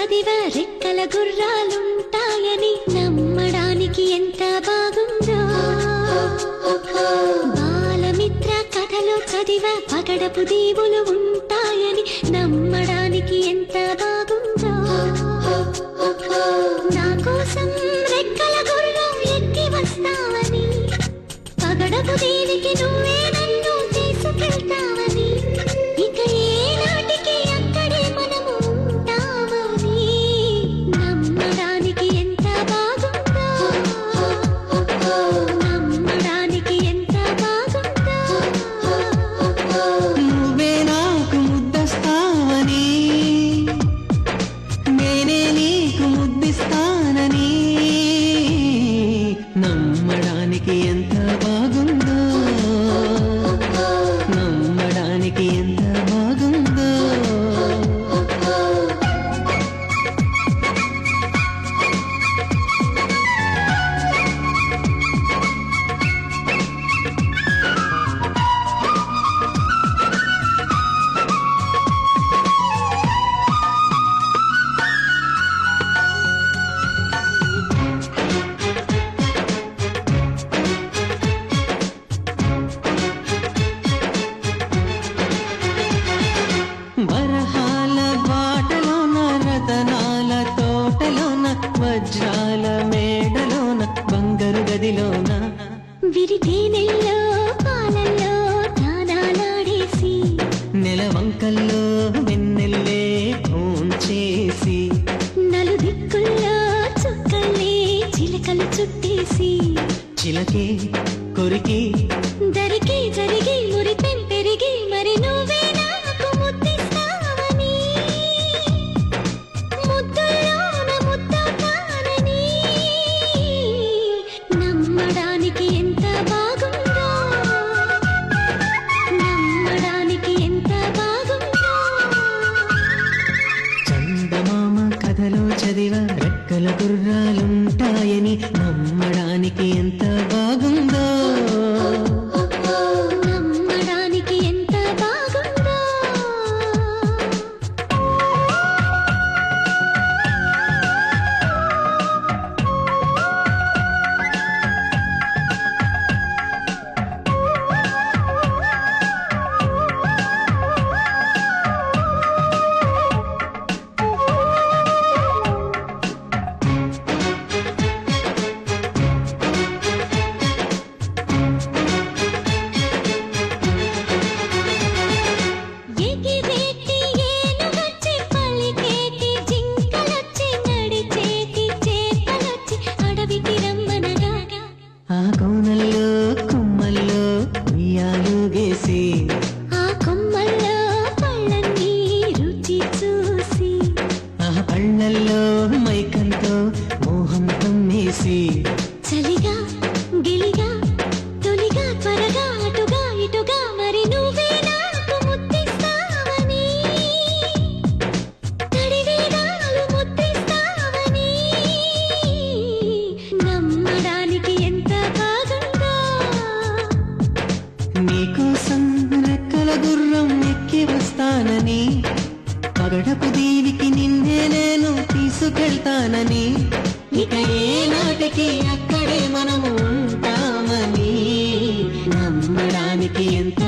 చదివ రెక్కల గుర్రాలుంటాయని నమ్మడానికి ఎంత బాగుందో. బాలమిత్ర కథలో చదివ పగడపు దీవులు ఉంటాయని నమ్మడానికి ఎంత బాగుందో. నా కోసం రెక్కల గుర్రం ఎక్కి వస్తావని, పగడపు దీవికి నువ్వే నన్ను తీసుకెళ్తావని, ఇక ఏనాటికి అక్కడే మనము ఉంటామని నమ్మడానికి ఎంత బాగుందో. నమ్మడానికి ఎంత బాగుందో. నువ్వే నాకు ముద్దస్తావని, నేనే నీకు ముద్దిస్తానని నమ్మడానికి ఎంత బాగుందో. నమ్మడానికి ఎంత బాగుందో. వరహాల బాటలోన, రతనాల తోటలోన, వజ్రాల మేడలోన, బంగారు గదిలోన, విరితేనెల్లో పాలల్లో తానాలాడేసి, నెలవంకల్లో వెన్నెల్లే భోంచేసి, నలుదిక్కుల్లో చుక్కల్ని చిలకలు చుట్టేసి, చిలకే కొరికి దరికి జరిగి మురిపెం పెరిగి మరి నువ్వే నాకు ముద్దిస్తావని, ముద్దుల్లోన ముద్దవుతానని నమ్మడానికి ఎంత బాగుందో. నమ్మడానికి ఎంత బాగుందో. చందమామ కథలో చదివ రెక్కల గుర్రాలుంటాయని నమ్మడానికి ఎంత బాగుందో. నమ్మడానికి ఎంత బాగుందో. ఎగిరేటి ఏనుగొచ్చి, పలికేటి జింకలొచ్చి, నడిచేటి చేపలొచ్చి అడవికి రమ్మనగా, ఆ కోనల్లో కుమ్మల్లో ఉయ్యాలుగేసి, ఆ కొమ్మల్లో పళ్ళన్నీ రుచి చూసి, ఆ పళ్ళల్లో మైకంతో మోహం కమ్మేసి, చలిగా గిలిగా తొలిగా త్వరగా అటుగా ఇటుగా మరి నువ్వే నాకు ముద్దిస్తావని, తడివేదాలు ముద్దిస్తావని నమ్మడానికి ఎంత బాగుందో. నీకోసం రెక్కల గుర్రం ఎక్కి వస్తానని, పగడపు దీవికి నిన్నే నేను తీసుకెళ్తానని, ఇక ఏనాటికి అక్కడే మనము ఉంటామని నమ్మడానికి ఎంత